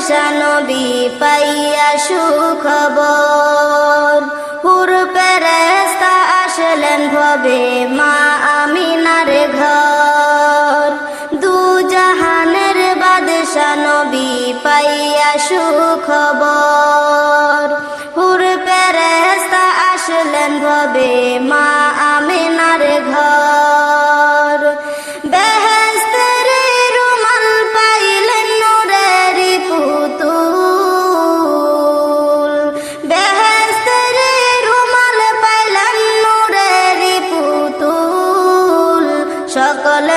বাদশা নবী পাইয়া সুখবর, হুর ফেরেশতা আসলেন ভবে মা আমিনার ঘর। দু জাহানের বাদশা নবী পাইয়া সুখবর, হুর ফেরেশতা আসলেন ভবে মা আমিনার ঘর। বেহেশতের রুমাল পাইলেন নূরেরি পুতুল, বেহেশতের রুমাল পাইলেন নূরেরি পুতুল। সকল